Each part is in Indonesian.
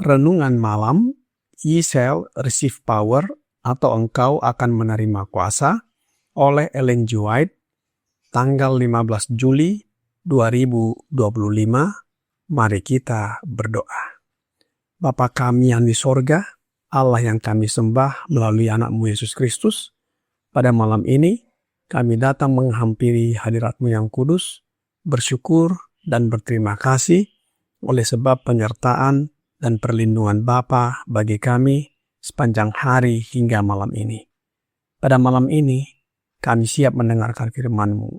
Renungan malam, Ye shall receive power atau engkau akan menerima kuasa oleh Ellen G. White, tanggal 15 Juli 2025. Mari kita berdoa. Bapa kami yang di sorga, Allah yang kami sembah melalui anak-Mu Yesus Kristus, pada malam ini kami datang menghampiri hadirat-Mu yang kudus, bersyukur dan berterima kasih oleh sebab penyertaan dan perlindungan Bapa bagi kami sepanjang hari hingga malam ini. Pada malam ini, kami siap mendengarkan firman-Mu.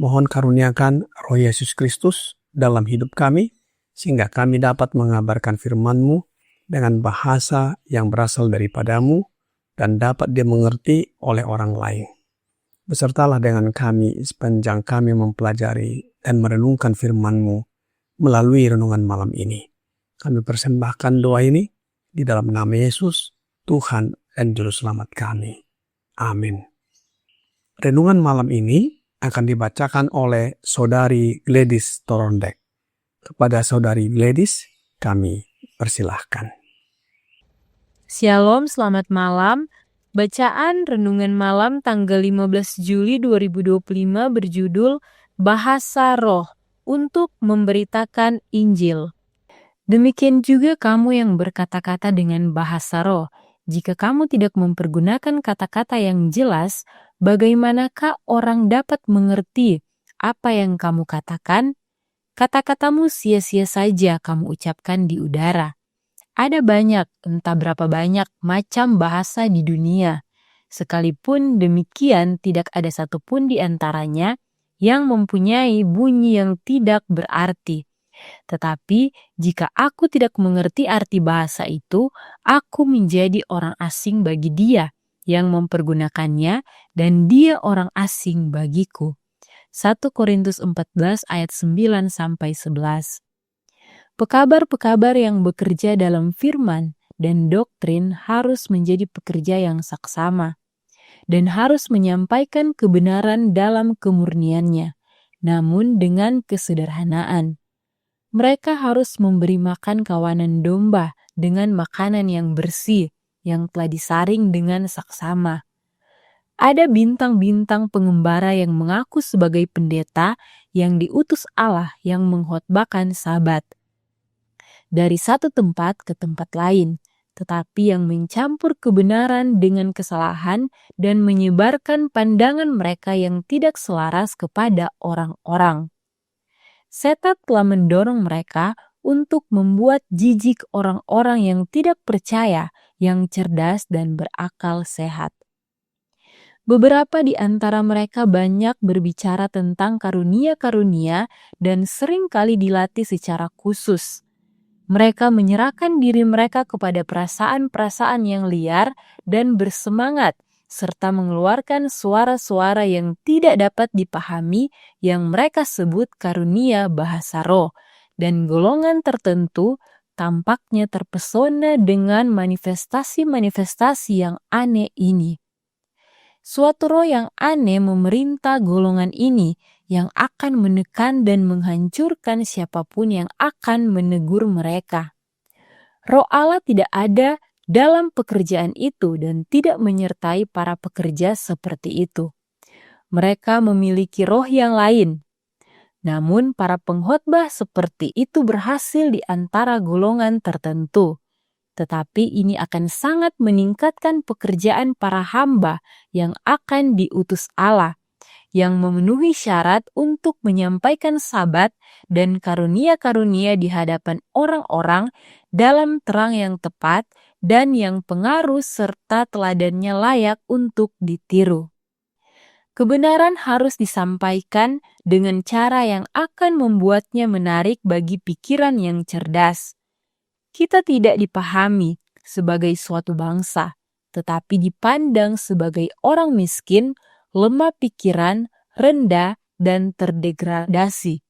Mohon karuniakan Roh Yesus Kristus dalam hidup kami, sehingga kami dapat mengabarkan firman-Mu dengan bahasa yang berasal daripada-Mu dan dapat dimengerti oleh orang lain. Besertalah dengan kami sepanjang kami mempelajari dan merenungkan firman-Mu melalui renungan malam ini. Kami persembahkan doa ini di dalam nama Yesus, Tuhan dan Juru Selamat kami. Amin. Renungan malam ini akan dibacakan oleh Saudari Gladys Torondek. Kepada Saudari Gladys, kami persilahkan. Shalom, selamat malam. Bacaan Renungan Malam tanggal 15 Juli 2025 berjudul Bahasa Roh untuk memberitakan Injil. Demikian juga kamu yang berkata-kata dengan bahasa roh. Jika kamu tidak mempergunakan kata-kata yang jelas, bagaimanakah orang dapat mengerti apa yang kamu katakan? Kata-katamu sia-sia saja kamu ucapkan di udara. Ada banyak, entah berapa banyak macam bahasa di dunia. Sekalipun demikian, tidak ada satupun di antaranya yang mempunyai bunyi yang tidak berarti. Tetapi jika aku tidak mengerti arti bahasa itu, aku menjadi orang asing bagi dia yang mempergunakannya dan dia orang asing bagiku. 1 Korintus 14 ayat 9-11. Pekabar-pekabar yang bekerja dalam firman dan doktrin harus menjadi pekerja yang saksama dan harus menyampaikan kebenaran dalam kemurniannya, namun dengan kesederhanaan. Mereka harus memberi makan kawanan domba dengan makanan yang bersih, yang telah disaring dengan saksama. Ada bintang-bintang pengembara yang mengaku sebagai pendeta yang diutus Allah yang mengkhotbahkan Sabat dari satu tempat ke tempat lain, tetapi yang mencampur kebenaran dengan kesalahan dan menyebarkan pandangan mereka yang tidak selaras kepada orang-orang. Setan telah mendorong mereka untuk membuat jijik orang-orang yang tidak percaya, yang cerdas dan berakal sehat. Beberapa di antara mereka banyak berbicara tentang karunia-karunia dan seringkali dilatih secara khusus. Mereka menyerahkan diri mereka kepada perasaan-perasaan yang liar dan bersemangat, serta mengeluarkan suara-suara yang tidak dapat dipahami yang mereka sebut karunia bahasa roh, dan golongan tertentu tampaknya terpesona dengan manifestasi-manifestasi yang aneh ini. Suatu roh yang aneh memerintah golongan ini yang akan menekan dan menghancurkan siapapun yang akan menegur mereka. Roh Allah tidak ada dalam pekerjaan itu dan tidak menyertai para pekerja seperti itu. Mereka memiliki roh yang lain. Namun para pengkhotbah seperti itu berhasil di antara golongan tertentu. Tetapi ini akan sangat meningkatkan pekerjaan para hamba yang akan diutus Allah, yang memenuhi syarat untuk menyampaikan Sabat dan karunia-karunia di hadapan orang-orang dalam terang yang tepat dan yang pengaruh serta teladannya layak untuk ditiru. Kebenaran harus disampaikan dengan cara yang akan membuatnya menarik bagi pikiran yang cerdas. Kita tidak dipahami sebagai suatu bangsa, tetapi dipandang sebagai orang miskin, lemah pikiran, rendah, dan terdegradasi.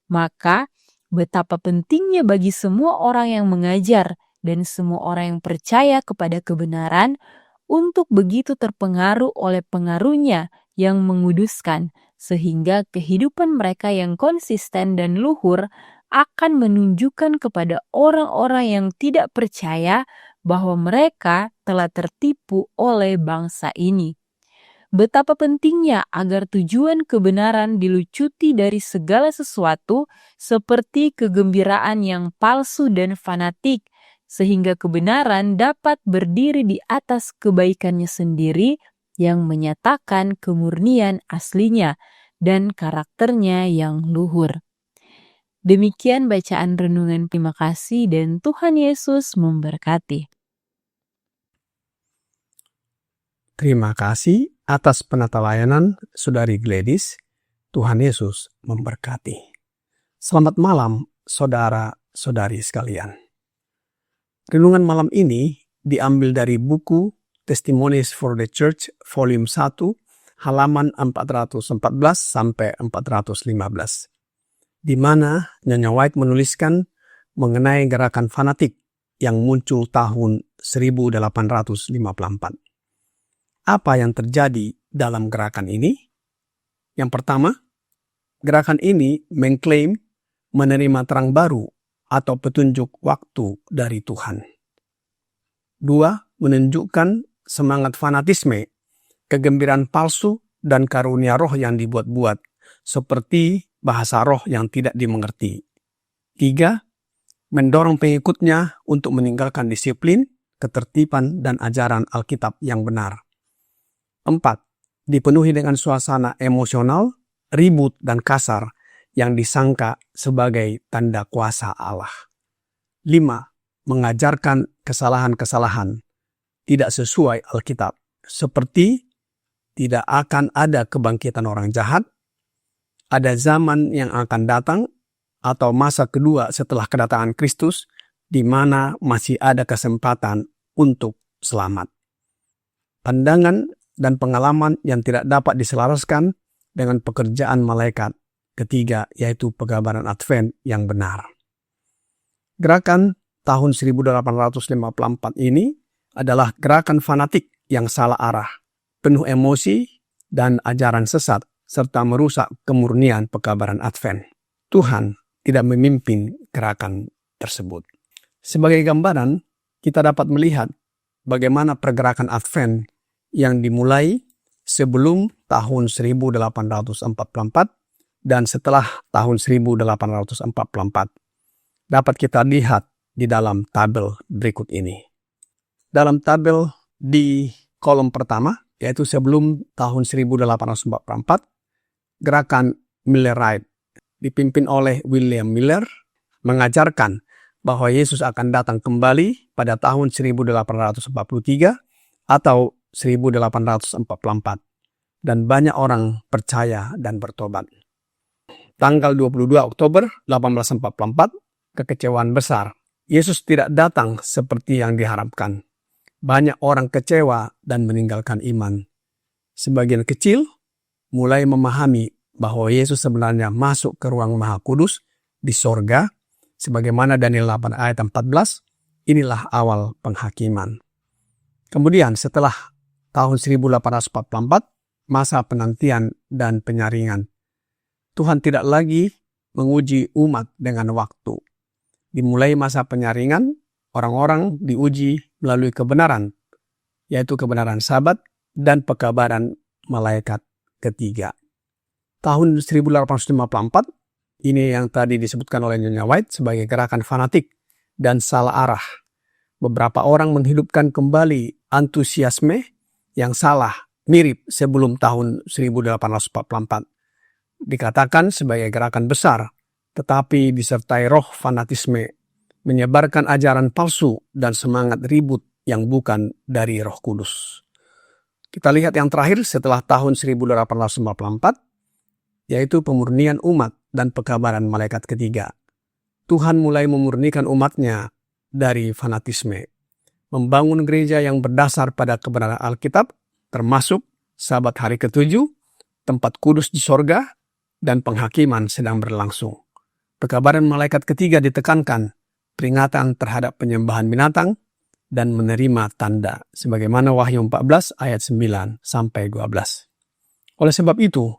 Maka, betapa pentingnya bagi semua orang yang mengajar dan semua orang yang percaya kepada kebenaran untuk begitu terpengaruh oleh pengaruhnya yang menguduskan, sehingga kehidupan mereka yang konsisten dan luhur akan menunjukkan kepada orang-orang yang tidak percaya bahwa mereka telah tertipu oleh bangsa ini. Betapa pentingnya agar tujuan kebenaran dilucuti dari segala sesuatu seperti kegembiraan yang palsu dan fanatik, sehingga kebenaran dapat berdiri di atas kebaikannya sendiri yang menyatakan kemurnian aslinya dan karakternya yang luhur. Demikian bacaan renungan. Terima kasih dan Tuhan Yesus memberkati. Terima kasih atas penata layanan Saudari Gladys. Tuhan Yesus memberkati. Selamat malam saudara-saudari sekalian. Renungan malam ini diambil dari buku Testimonies for the Church volume 1 halaman 414 sampai 415. Di mana Nyonya White menuliskan mengenai gerakan fanatik yang muncul tahun 1854. Apa yang terjadi dalam gerakan ini? Yang pertama, gerakan ini mengklaim menerima terang baru atau petunjuk waktu dari Tuhan. 2, menunjukkan semangat fanatisme, kegembiraan palsu, dan karunia roh yang dibuat-buat, seperti bahasa roh yang tidak dimengerti. 3, mendorong pengikutnya untuk meninggalkan disiplin, ketertiban, dan ajaran Alkitab yang benar. 4, dipenuhi dengan suasana emosional, ribut, dan kasar yang disangka sebagai tanda kuasa Allah. 5, mengajarkan kesalahan-kesalahan tidak sesuai Alkitab, seperti tidak akan ada kebangkitan orang jahat, ada zaman yang akan datang, atau masa kedua setelah kedatangan Kristus, di mana masih ada kesempatan untuk selamat. Pandangan dan pengalaman yang tidak dapat diselaraskan dengan pekerjaan malaikat. Ketiga, yaitu pengabaran Advent yang benar. Gerakan tahun 1854 ini adalah gerakan fanatik yang salah arah, penuh emosi dan ajaran sesat, serta merusak kemurnian pengabaran Advent. Tuhan tidak memimpin gerakan tersebut. Sebagai gambaran, kita dapat melihat bagaimana pergerakan Advent yang dimulai sebelum tahun 1844 dan setelah tahun 1844 dapat kita lihat di dalam tabel berikut ini. Dalam tabel di kolom pertama, yaitu sebelum tahun 1844, gerakan Millerite dipimpin oleh William Miller mengajarkan bahwa Yesus akan datang kembali pada tahun 1843 atau 1844, dan banyak orang percaya dan bertobat. Tanggal 22 Oktober 1844, kekecewaan besar. Yesus tidak datang seperti yang diharapkan. Banyak orang kecewa dan meninggalkan iman. Sebagian kecil mulai memahami bahwa Yesus sebenarnya masuk ke ruang Maha Kudus di sorga, sebagaimana Daniel 8 ayat 14, inilah awal penghakiman. Kemudian setelah tahun 1844, masa penantian dan penyaringan. Tuhan tidak lagi menguji umat dengan waktu. Dimulai masa penyaringan, orang-orang diuji melalui kebenaran, yaitu kebenaran Sabat dan pekabaran malaikat ketiga. Tahun 1854, ini yang tadi disebutkan oleh Nyonya White sebagai gerakan fanatik dan salah arah. Beberapa orang menghidupkan kembali antusiasme yang salah, mirip sebelum tahun 1844. Dikatakan sebagai gerakan besar, tetapi disertai roh fanatisme, menyebarkan ajaran palsu dan semangat ribut yang bukan dari Roh Kudus. Kita lihat yang terakhir setelah tahun 1844, yaitu pemurnian umat dan pekabaran malaikat ketiga. Tuhan mulai memurnikan umatnya dari fanatisme, membangun gereja yang berdasar pada kebenaran Alkitab, termasuk Sabat hari ke-7, tempat kudus di sorga, dan penghakiman sedang berlangsung. Pekabaran malaikat ketiga ditekankan, peringatan terhadap penyembahan binatang, dan menerima tanda, sebagaimana Wahyu 14 ayat 9-12. Oleh sebab itu,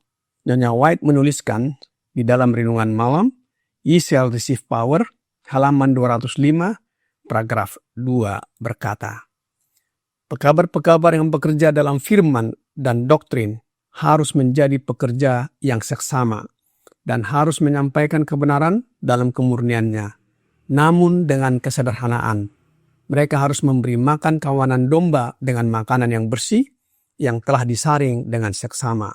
Nyonya White menuliskan di dalam renungan malam, Ye shall receive power, halaman 205, paragraf 2 berkata, pekabar-pekabar yang bekerja dalam firman dan doktrin harus menjadi pekerja yang seksama dan harus menyampaikan kebenaran dalam kemurniannya, namun dengan kesederhanaan. Mereka harus memberi makan kawanan domba dengan makanan yang bersih yang telah disaring dengan seksama.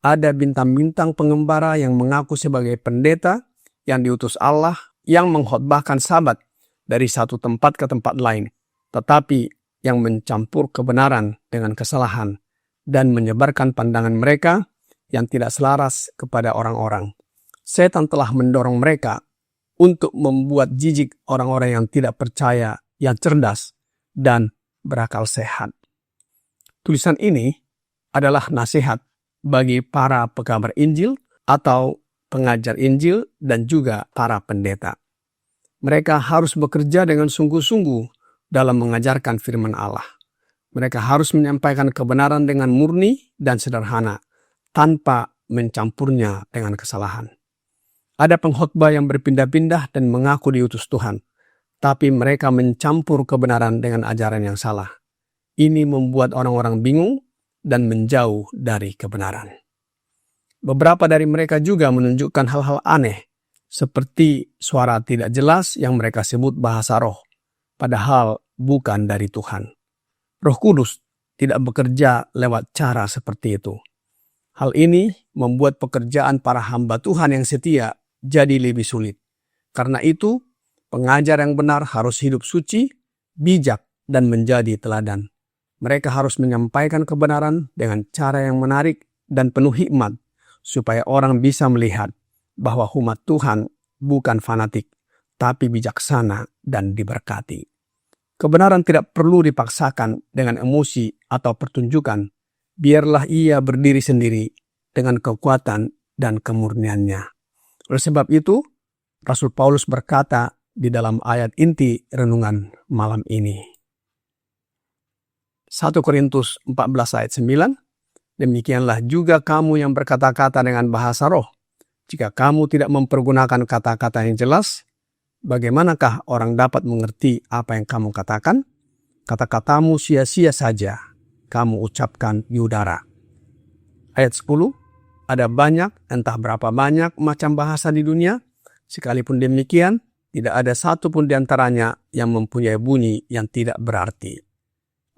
Ada bintang-bintang pengembara yang mengaku sebagai pendeta yang diutus Allah yang mengkhotbahkan Sabat dari satu tempat ke tempat lain, tetapi yang mencampur kebenaran dengan kesalahan dan menyebarkan pandangan mereka yang tidak selaras kepada orang-orang. Setan telah mendorong mereka untuk membuat jijik orang-orang yang tidak percaya, yang cerdas, dan berakal sehat. Tulisan ini adalah nasihat bagi para pekabar Injil atau pengajar Injil dan juga para pendeta. Mereka harus bekerja dengan sungguh-sungguh dalam mengajarkan firman Allah. Mereka harus menyampaikan kebenaran dengan murni dan sederhana, tanpa mencampurnya dengan kesalahan. Ada pengkhotbah yang berpindah-pindah dan mengaku diutus Tuhan, tapi mereka mencampur kebenaran dengan ajaran yang salah. Ini membuat orang-orang bingung dan menjauh dari kebenaran. Beberapa dari mereka juga menunjukkan hal-hal aneh, seperti suara tidak jelas yang mereka sebut bahasa roh, padahal bukan dari Tuhan. Roh Kudus tidak bekerja lewat cara seperti itu. Hal ini membuat pekerjaan para hamba Tuhan yang setia jadi lebih sulit. Karena itu, pengajar yang benar harus hidup suci, bijak, dan menjadi teladan. Mereka harus menyampaikan kebenaran dengan cara yang menarik dan penuh hikmat, supaya orang bisa melihat bahwa umat Tuhan bukan fanatik, tapi bijaksana dan diberkati. Kebenaran tidak perlu dipaksakan dengan emosi atau pertunjukan. Biarlah ia berdiri sendiri dengan kekuatan dan kemurniannya. Oleh sebab itu, Rasul Paulus berkata di dalam ayat inti renungan malam ini. 1 Korintus 14 ayat 9, demikianlah juga kamu yang berkata-kata dengan bahasa roh. Jika kamu tidak mempergunakan kata-kata yang jelas, bagaimanakah orang dapat mengerti apa yang kamu katakan? Kata-katamu sia-sia saja, kamu ucapkan di udara. Ayat 10, ada banyak, entah berapa banyak macam bahasa di dunia, sekalipun demikian, tidak ada satu pun di antaranya yang mempunyai bunyi yang tidak berarti.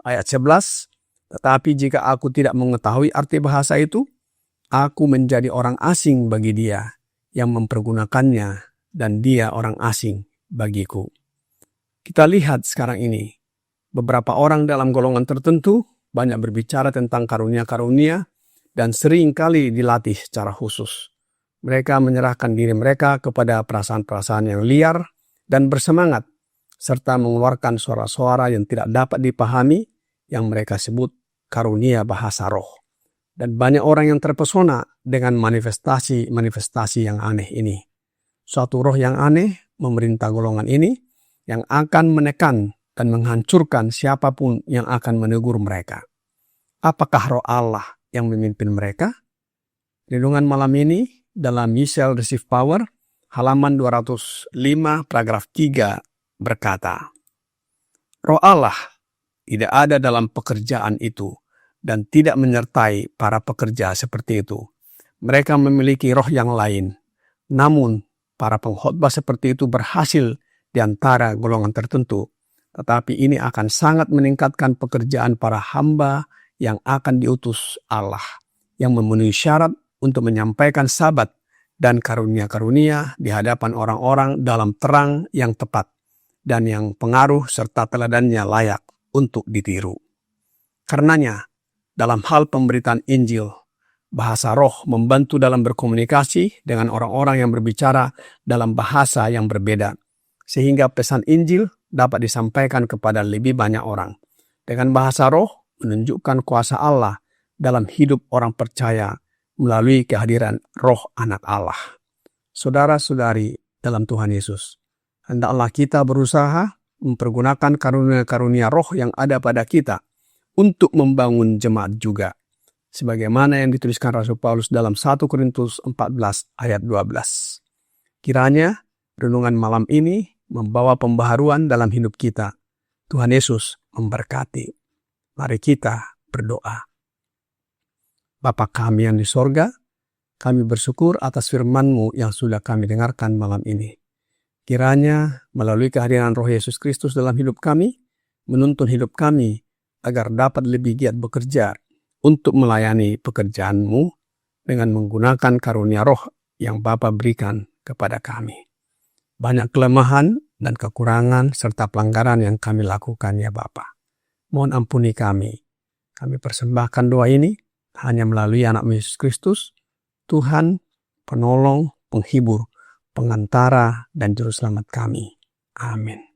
Ayat 11, tetapi jika aku tidak mengetahui arti bahasa itu, aku menjadi orang asing bagi dia yang mempergunakannya, dan dia orang asing bagiku. Kita lihat sekarang ini, beberapa orang dalam golongan tertentu banyak berbicara tentang karunia-karunia dan seringkali dilatih secara khusus. Mereka menyerahkan diri mereka kepada perasaan-perasaan yang liar dan bersemangat, serta mengeluarkan suara-suara yang tidak dapat dipahami yang mereka sebut karunia bahasa roh. Dan banyak orang yang terpesona dengan manifestasi-manifestasi yang aneh ini. Suatu roh yang aneh memerintah golongan ini yang akan menekan dan menghancurkan siapapun yang akan menegur mereka. Apakah roh Allah yang memimpin mereka? Renungan malam ini dalam Ye shall receive power, halaman 205 paragraf 3 berkata, Roh Allah tidak ada dalam pekerjaan itu dan tidak menyertai para pekerja seperti itu. Mereka memiliki roh yang lain. Namun, para pengkhotbah seperti itu berhasil di antara golongan tertentu. Tetapi ini akan sangat meningkatkan pekerjaan para hamba yang akan diutus Allah, yang memenuhi syarat untuk menyampaikan sabat dan karunia-karunia di hadapan orang-orang dalam terang yang tepat dan yang pengaruh serta teladannya layak untuk ditiru. Karenanya, dalam hal pemberitaan Injil, bahasa roh membantu dalam berkomunikasi dengan orang-orang yang berbicara dalam bahasa yang berbeda, sehingga pesan Injil dapat disampaikan kepada lebih banyak orang. Dengan bahasa roh menunjukkan kuasa Allah dalam hidup orang percaya melalui kehadiran roh anak Allah. Saudara-saudari dalam Tuhan Yesus, hendaklah kita berusaha mempergunakan karunia-karunia roh yang ada pada kita untuk membangun jemaat juga. Sebagaimana yang dituliskan Rasul Paulus dalam 1 Korintus 14 ayat 12. Kiranya renungan malam ini membawa pembaharuan dalam hidup kita. Tuhan Yesus memberkati. Mari kita berdoa. Bapa kami yang di sorga, kami bersyukur atas firman-Mu yang sudah kami dengarkan malam ini. Kiranya melalui kehadiran Roh Yesus Kristus dalam hidup kami, menuntun hidup kami agar dapat lebih giat bekerja untuk melayani pekerjaan-Mu dengan menggunakan karunia roh yang Bapa berikan kepada kami. Banyak kelemahan dan kekurangan serta pelanggaran yang kami lakukan ya Bapa. Mohon ampuni kami. Kami persembahkan doa ini hanya melalui anak Yesus Kristus, Tuhan, penolong, penghibur, pengantara, dan juru selamat kami. Amin.